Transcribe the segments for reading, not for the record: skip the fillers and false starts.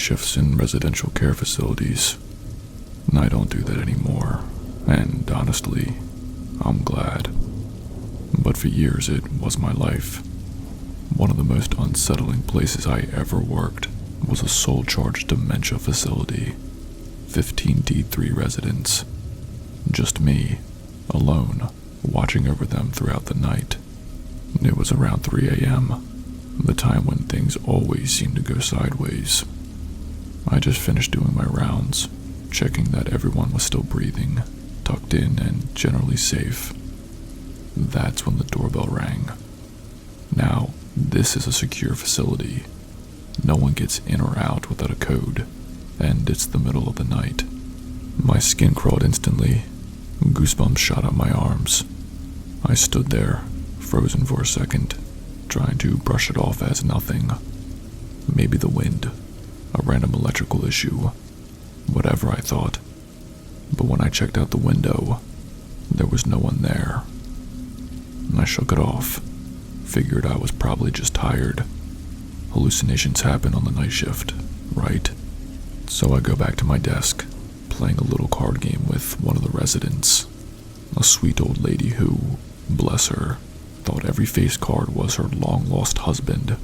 shifts in residential care facilities. I don't do that anymore, and honestly, I'm glad. But for years it was my life. One of the most unsettling places I ever worked was a sole-charge dementia facility. 15 D3 residents. Just me, alone, watching over them throughout the night. It was around 3 a.m., the time when things always seem to go sideways. I just finished doing my rounds, checking that everyone was still breathing, tucked in, and generally safe. That's when the doorbell rang. Now, this is a secure facility. No one gets in or out without a code, and it's the middle of the night. My skin crawled instantly. Goosebumps shot up my arms. I stood there, frozen for a second, trying to brush it off as nothing. Maybe the wind, a random electrical issue, whatever I thought. But when I checked out the window, there was no one there. I shook it off, figured I was probably just tired. Hallucinations happen on the night shift, right? So I go back to my desk, playing a little card game with one of the residents. A sweet old lady who, bless her, thought every face card was her long-lost husband.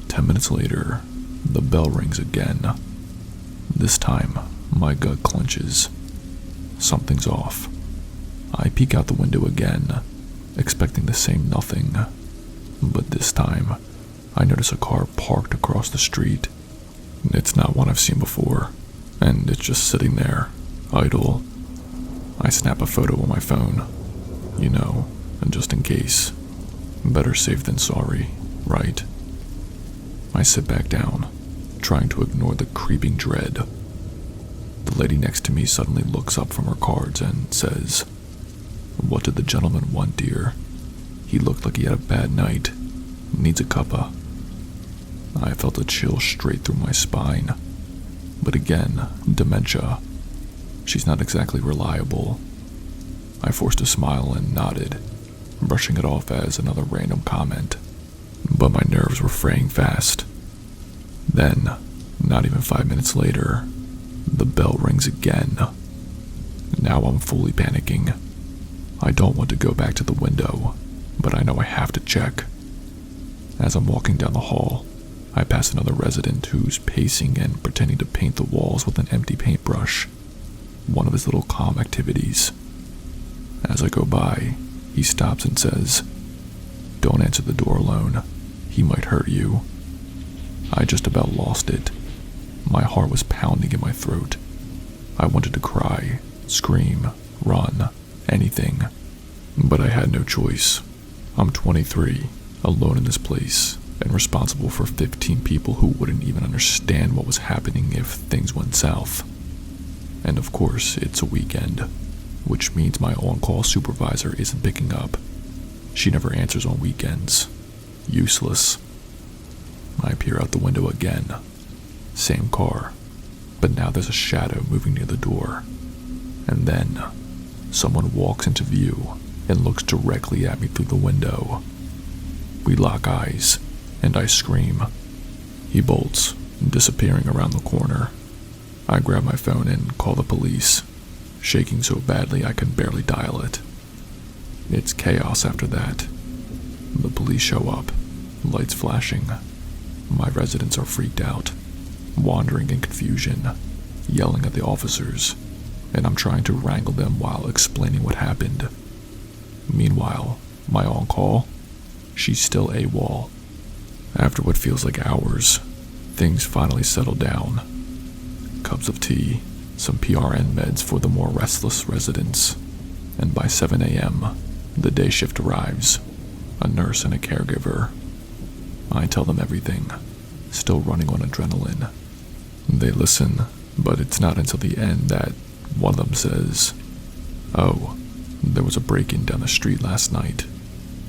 10 minutes later, the bell rings again. This time, my gut clenches. Something's off. I peek out the window again, expecting the same nothing. But this time, I notice a car parked across the street. It's not one I've seen before, and it's just sitting there, idle. I snap a photo on my phone, and just in case. Better safe than sorry, right? I sit back down, trying to ignore the creeping dread. The lady next to me suddenly looks up from her cards and says, "What did the gentleman want, dear? He looked like he had a bad night. Needs a cuppa." I felt a chill straight through my spine. But again, dementia. She's not exactly reliable. I forced a smile and nodded, brushing it off as another random comment. But my nerves were fraying fast. Then, not even 5 minutes later, the bell rings again. Now I'm fully panicking. I don't want to go back to the window, but I know I have to check. As I'm walking down the hall, I pass another resident who's pacing and pretending to paint the walls with an empty paintbrush, one of his little calm activities. As I go by, he stops and says, "Don't answer the door alone. He might hurt you." I just about lost it. My heart was pounding in my throat. I wanted to cry, scream, run, anything. But I had no choice. I'm 23, alone in this place, and responsible for 15 people who wouldn't even understand what was happening if things went south. And of course, it's a weekend, which means my on-call supervisor isn't picking up. She never answers on weekends. Useless. I peer out the window again. Same car, but now there's a shadow moving near the door. And then, someone walks into view and looks directly at me through the window. We lock eyes, and I scream. He bolts, disappearing around the corner. I grab my phone and call the police, shaking so badly I can barely dial it. It's chaos after that. The police show up, lights flashing. My residents are freaked out, wandering in confusion, yelling at the officers, and I'm trying to wrangle them while explaining what happened. Meanwhile, my on-call, she's still AWOL. After what feels like hours, things finally settle down. Cups of tea, some PRN meds for the more restless residents, and by 7 a.m., the day shift arrives, a nurse and a caregiver. I tell them everything, still running on adrenaline. They listen, but it's not until the end that one of them says, "Oh, there was a break-in down the street last night.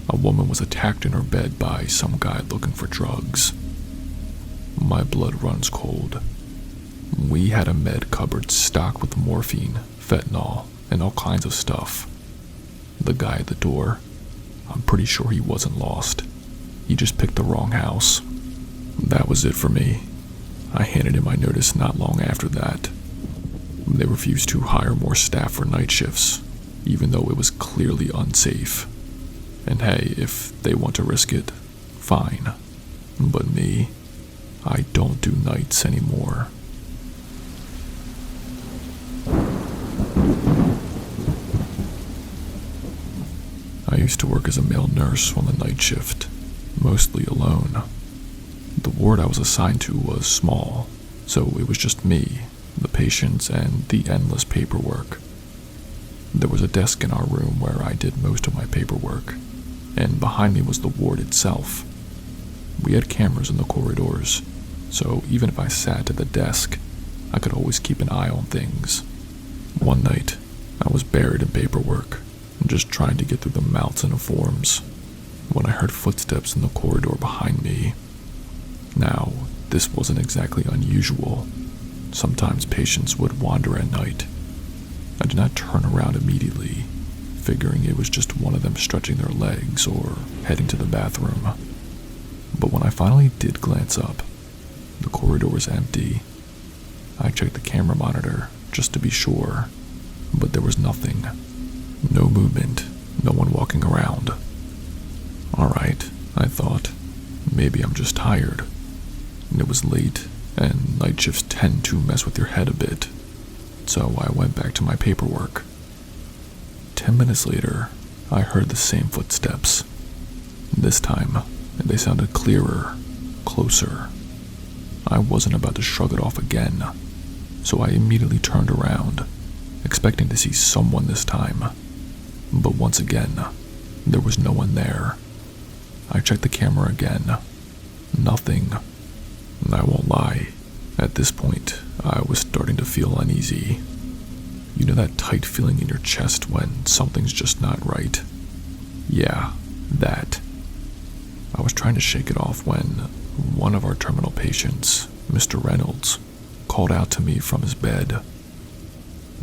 A woman was attacked in her bed by some guy looking for drugs." My blood runs cold. We had a med cupboard stocked with morphine, fentanyl, and all kinds of stuff. The guy at the door, I'm pretty sure he wasn't lost. He just picked the wrong house. That was it for me. I handed in my notice not long after that. They refused to hire more staff for night shifts, even though it was clearly unsafe. And hey, if they want to risk it, fine. But me, I don't do nights anymore. I used to work as a male nurse on the night shift, mostly alone. The ward I was assigned to was small, so it was just me, the patients, and the endless paperwork. There was a desk in our room where I did most of my paperwork, and behind me was the ward itself. We had cameras in the corridors, so even if I sat at the desk, I could always keep an eye on things. One night, I was buried in paperwork, just trying to get through the mountain of forms, when I heard footsteps in the corridor behind me. Now, this wasn't exactly unusual. Sometimes patients would wander at night. I did not turn around immediately, figuring it was just one of them stretching their legs or heading to the bathroom. But when I finally did glance up, the corridor was empty. I checked the camera monitor just to be sure, but there was nothing. No movement, no one walking around. Alright, I thought, maybe I'm just tired. It was late, and night shifts tend to mess with your head a bit, so I went back to my paperwork. 10 minutes later, I heard the same footsteps. This time, they sounded clearer, closer. I wasn't about to shrug it off again, so I immediately turned around, expecting to see someone this time. But once again, there was no one there. I checked the camera again. Nothing. And I won't lie, at this point, I was starting to feel uneasy. You know that tight feeling in your chest when something's just not right? Yeah, that. I was trying to shake it off when one of our terminal patients, Mr. Reynolds, called out to me from his bed.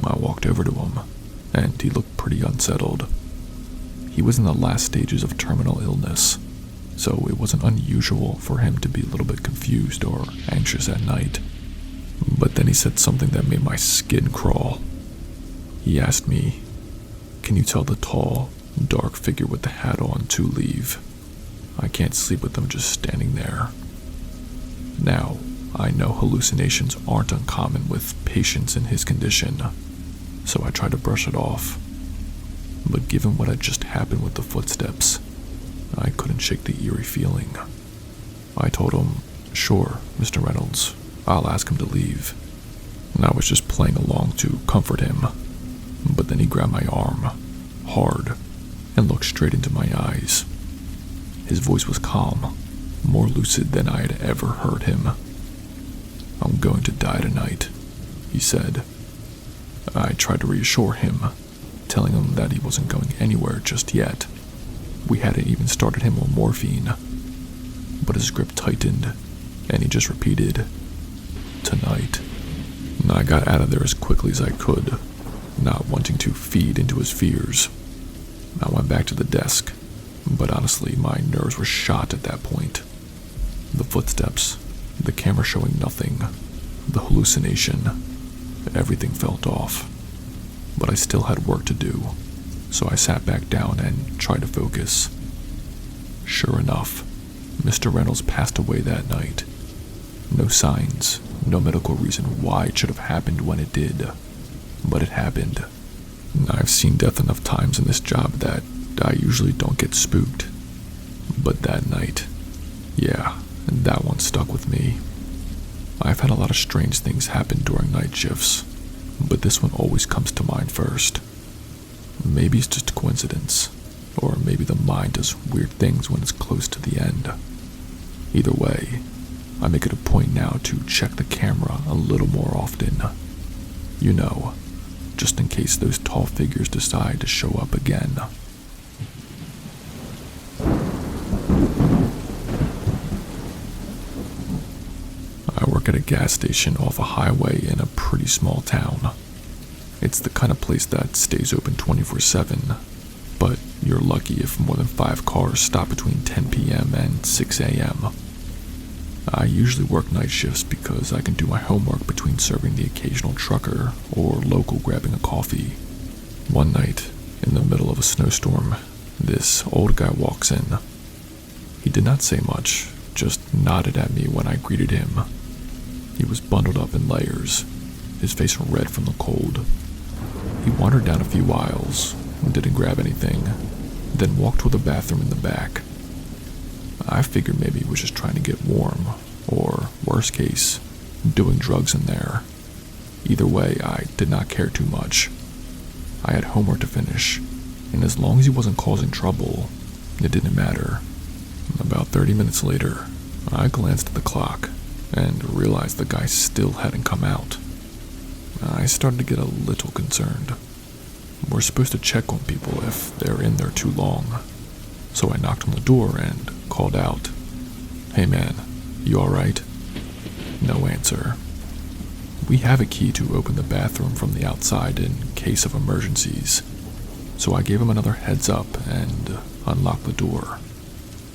I walked over to him, and he looked pretty unsettled. He was in the last stages of terminal illness, so it wasn't unusual for him to be a little bit confused or anxious at night. But then he said something that made my skin crawl. He asked me, "Can you tell the tall, dark figure with the hat on to leave? I can't sleep with them just standing there." Now, I know hallucinations aren't uncommon with patients in his condition, so I tried to brush it off. But given what had just happened with the footsteps, I couldn't shake the eerie feeling. I told him, "Sure, Mr. Reynolds, I'll ask him to leave." And I was just playing along to comfort him. But then he grabbed my arm, hard, and looked straight into my eyes. His voice was calm, more lucid than I had ever heard him. "I'm going to die tonight," he said. I tried to reassure him, telling him that he wasn't going anywhere just yet. We hadn't even started him on morphine. But his grip tightened, and he just repeated, "Tonight." And I got out of there as quickly as I could, not wanting to feed into his fears. I went back to the desk, but honestly, my nerves were shot at that point. The footsteps, the camera showing nothing, the hallucination, everything felt off. But I still had work to do, so I sat back down and tried to focus. Sure enough, Mr. Reynolds passed away that night. No signs, no medical reason why it should have happened when it did, but it happened. I've seen death enough times in this job that I usually don't get spooked. But that night, yeah, that one stuck with me. I've had a lot of strange things happen during night shifts, but this one always comes to mind first. Maybe it's just a coincidence, or maybe the mind does weird things when it's close to the end. Either way, I make it a point now to check the camera a little more often. You know, just in case those tall figures decide to show up again. I work at a gas station off a highway in a pretty small town. It's the kind of place that stays open 24/7, but you're lucky if more than 5 cars stop between 10 p.m. and 6 a.m. I usually work night shifts because I can do my homework between serving the occasional trucker or local grabbing a coffee. One night, in the middle of a snowstorm, this old guy walks in. He did not say much, just nodded at me when I greeted him. He was bundled up in layers, his face red from the cold. He wandered down a few aisles, didn't grab anything, then walked to the bathroom in the back. I figured maybe he was just trying to get warm, or, worst case, doing drugs in there. Either way, I did not care too much. I had homework to finish, and as long as he wasn't causing trouble, it didn't matter. About 30 minutes later, I glanced at the clock and realized the guy still hadn't come out. I started to get a little concerned. We're supposed to check on people if they're in there too long. So I knocked on the door and called out, "Hey man, you alright?" No answer. We have a key to open the bathroom from the outside in case of emergencies, so I gave him another heads up and unlocked the door.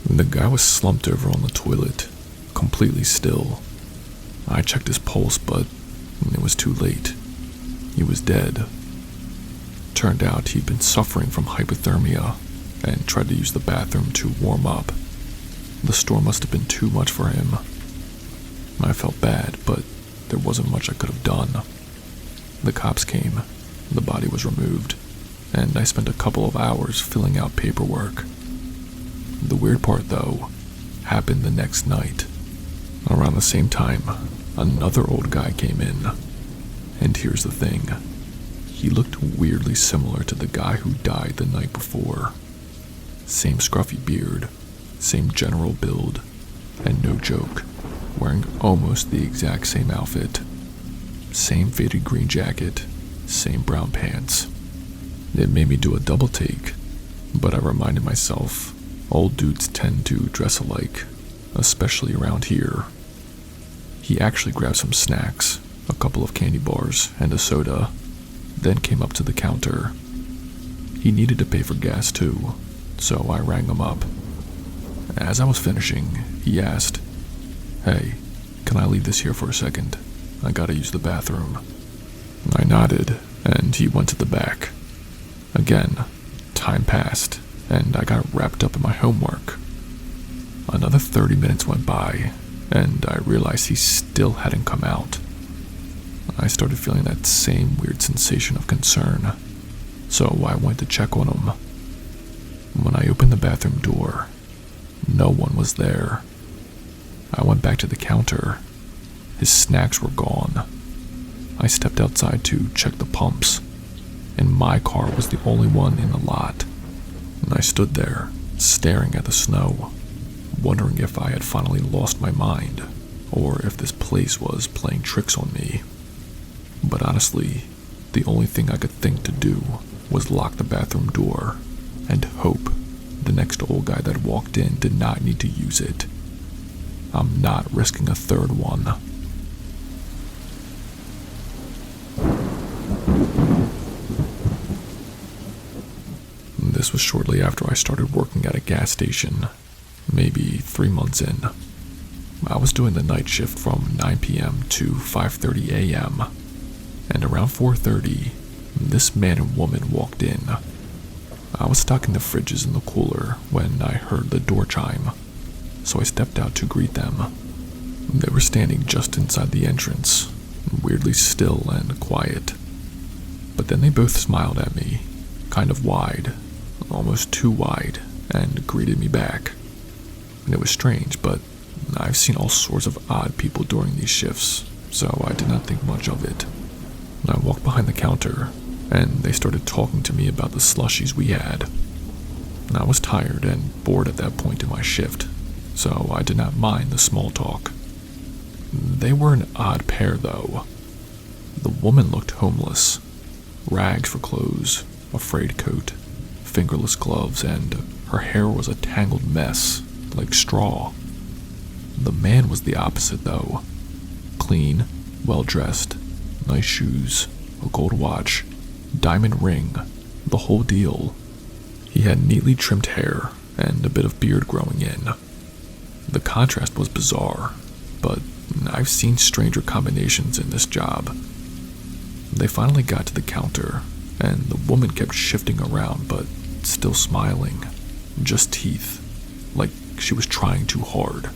The guy was slumped over on the toilet, completely still. I checked his pulse, but it was too late. He was dead. Turned out he'd been suffering from hypothermia and tried to use the bathroom to warm up. The storm must have been too much for him. I felt bad, but there wasn't much I could have done. The cops came, the body was removed, and I spent a couple of hours filling out paperwork. The weird part, though, happened the next night. Around the same time, another old guy came in. And here's the thing. He looked weirdly similar to the guy who died the night before. Same scruffy beard, same general build, and no joke, wearing almost the exact same outfit. Same faded green jacket, same brown pants. It made me do a double take, but I reminded myself, old dudes tend to dress alike, especially around here. He actually grabbed some snacks, a couple of candy bars, and a soda, then came up to the counter. He needed to pay for gas too, so I rang him up. As I was finishing, he asked, "Hey, can I leave this here for a second? I gotta use the bathroom." I nodded, and he went to the back. Again, time passed, and I got wrapped up in my homework. Another 30 minutes went by, and I realized he still hadn't come out. I started feeling that same weird sensation of concern, so I went to check on him. When I opened the bathroom door, no one was there. I went back to the counter. His snacks were gone. I stepped outside to check the pumps, and my car was the only one in the lot. And I stood there, staring at the snow, wondering if I had finally lost my mind, or if this place was playing tricks on me. But honestly, the only thing I could think to do was lock the bathroom door and hope the next old guy that walked in did not need to use it. I'm not risking a third one. This was shortly after I started working at a gas station, maybe 3 months in. I was doing the night shift from 9 p.m. to 5:30 a.m., and around 4:30, this man and woman walked in. I was stocking the fridges in the cooler when I heard the door chime, so I stepped out to greet them. They were standing just inside the entrance, weirdly still and quiet. But then they both smiled at me, kind of wide, almost too wide, and greeted me back. And it was strange, but I've seen all sorts of odd people during these shifts, so I did not think much of it. I walked behind the counter, and they started talking to me about the slushies we had. I was tired and bored at that point in my shift, so I did not mind the small talk. They were an odd pair, though. The woman looked homeless. Rags for clothes, a frayed coat, fingerless gloves, and her hair was a tangled mess, like straw. The man was the opposite, though. Clean, well-dressed, nice shoes, a gold watch, diamond ring, the whole deal. He had neatly trimmed hair and a bit of beard growing in. The contrast was bizarre. but I've seen stranger combinations in this job. They finally got to the counter, and the woman kept shifting around, but still smiling. Just teeth, like she was trying too hard.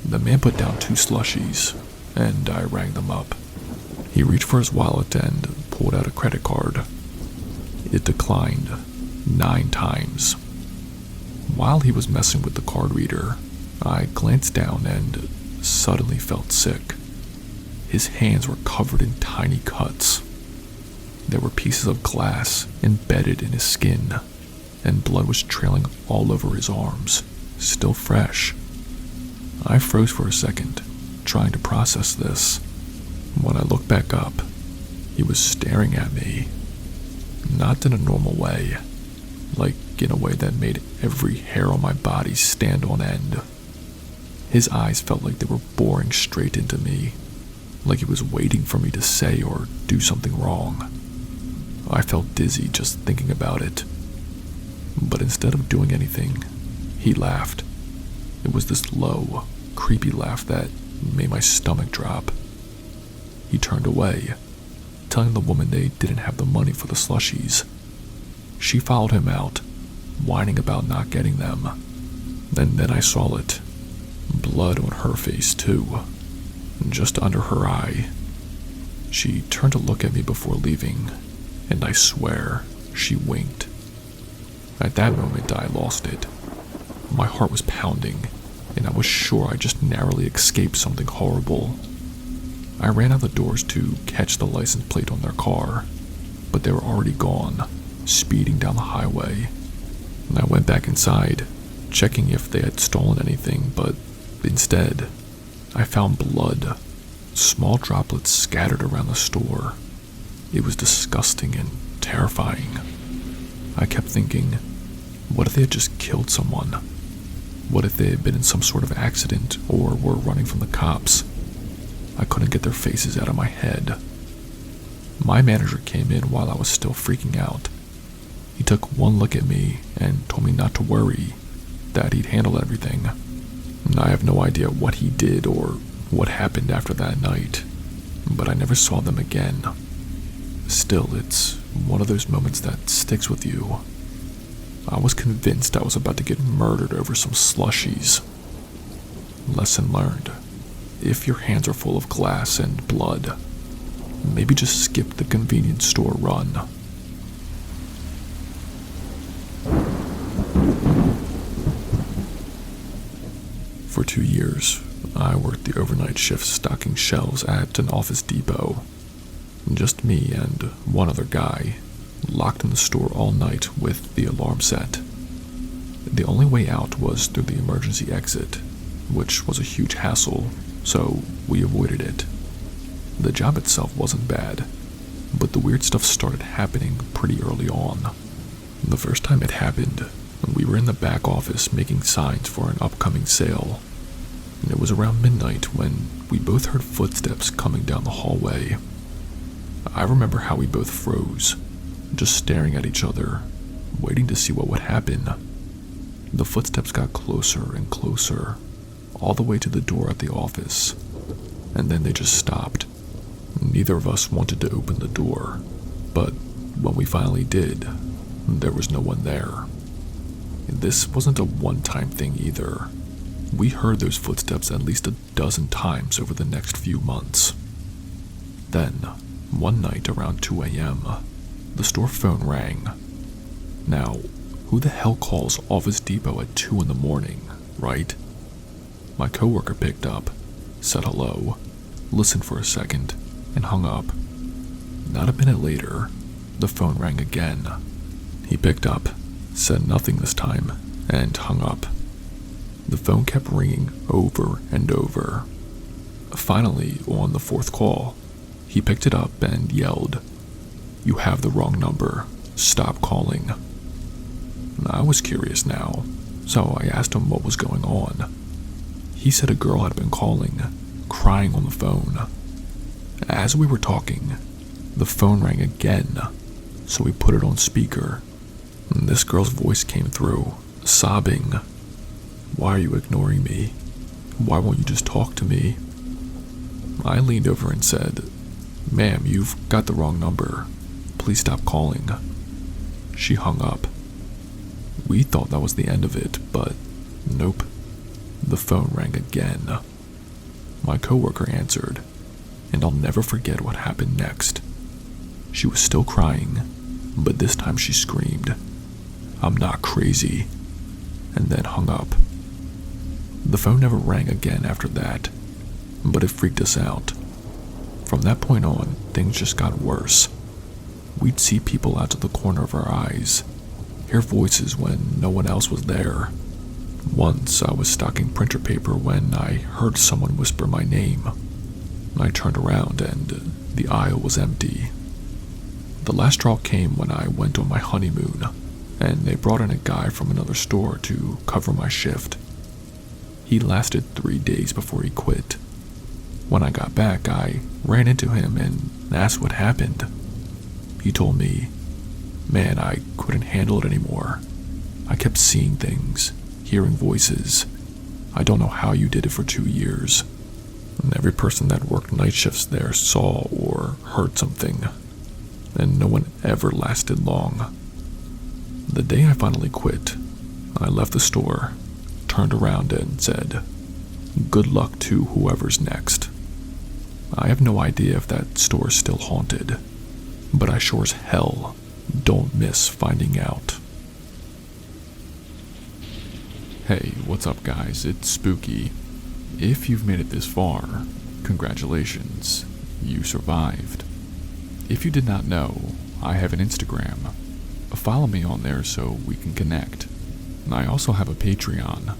The man put down 2 slushies, and I rang them up. He reached for his wallet and pulled out a credit card. It declined 9 times. While he was messing with the card reader, I glanced down and suddenly felt sick. His hands were covered in tiny cuts. There were pieces of glass embedded in his skin, and blood was trailing all over his arms, still fresh. I froze for a second, trying to process this. When I looked back up, he was staring at me. Not in a normal way, like in a way that made every hair on my body stand on end. His eyes felt like they were boring straight into me, like he was waiting for me to say or do something wrong. I felt dizzy just thinking about it. But instead of doing anything, he laughed. It was this low, creepy laugh that made my stomach drop. He turned away, telling the woman they didn't have the money for the slushies. She followed him out, whining about not getting them. And then I saw it. Blood on her face too, just under her eye. She turned to look at me before leaving, and I swear she winked. At that moment, I lost it. My heart was pounding, and I was sure I just narrowly escaped something horrible. I ran out the doors to catch the license plate on their car, but they were already gone, speeding down the highway. And I went back inside, checking if they had stolen anything, but instead, I found blood, small droplets scattered around the store. It was disgusting and terrifying. I kept thinking, what if they had just killed someone? What if they had been in some sort of accident or were running from the cops? I couldn't get their faces out of my head. My manager came in while I was still freaking out. He took one look at me and told me not to worry, that he'd handle everything. I have no idea what he did or what happened after that night, but I never saw them again. Still, it's one of those moments that sticks with you. I was convinced I was about to get murdered over some slushies. Lesson learned. If your hands are full of glass and blood, maybe just skip the convenience store run. For 2 years, I worked the overnight shift stocking shelves at an Office Depot. Just me and one other guy, locked in the store all night with the alarm set. The only way out was through the emergency exit, which was a huge hassle, so we avoided it. The job itself wasn't bad, but the weird stuff started happening pretty early on. The first time it happened, we were in the back office making signs for an upcoming sale. And it was around midnight when we both heard footsteps coming down the hallway. I remember how we both froze, just staring at each other, waiting to see what would happen. The footsteps got closer and closer, all the way to the door at the office, and then they just stopped. Neither of us wanted to open the door, but when we finally did, there was no one there. This wasn't a one-time thing either. We heard those footsteps at least a dozen times over the next few months. Then, one night around 2 a.m., the store phone rang. Now, who the hell calls Office Depot at 2 in the morning, right? My coworker picked up, said hello, listened for a second, and hung up. Not a minute later, the phone rang again. He picked up, said nothing this time, and hung up. The phone kept ringing over and over. Finally, on the 4th call, he picked it up and yelled, "You have the wrong number. Stop calling." I was curious now, so I asked him what was going on. He said a girl had been calling, crying on the phone. As we were talking, the phone rang again, so we put it on speaker. This girl's voice came through, sobbing. "Why are you ignoring me? Why won't you just talk to me? I leaned over and said, Ma'am, you've got the wrong number. Please stop calling. She hung up. We thought that was the end of it, but nope. The phone rang again. My coworker answered, and I'll never forget what happened next. She was still crying, but this time she screamed, "I'm not crazy," and then hung up. The phone never rang again after that, but it freaked us out. From that point on, things just got worse. We'd see people out of the corner of our eyes, hear voices when no one else was there. Once I was stocking printer paper when I heard someone whisper my name. I turned around and the aisle was empty. The last straw came when I went on my honeymoon, and they brought in a guy from another store to cover my shift. He lasted 3 days before he quit. When I got back, I ran into him and asked what happened. He told me, "Man, I couldn't handle it anymore. I kept seeing things, hearing voices. I don't know how you did it for 2 years. And every person that worked night shifts there saw or heard something, and no one ever lasted long." The day I finally quit, I left the store, turned around and said, "Good luck to whoever's next." I have no idea if that store is still haunted, but I sure as hell don't miss finding out. Hey, what's up guys? It's Spooky. If you've made it this far, congratulations, you survived. If you did not know, I have an Instagram. Follow me on there so we can connect. I also have a Patreon.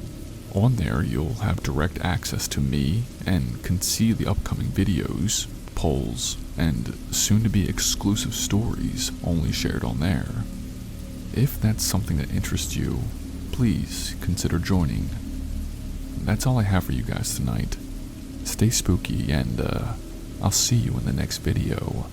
On there you'll have direct access to me and can see the upcoming videos, polls, and soon-to-be exclusive stories only shared on there. If that's something that interests you, please consider joining. That's all I have for you guys tonight. Stay spooky and I'll see you in the next video.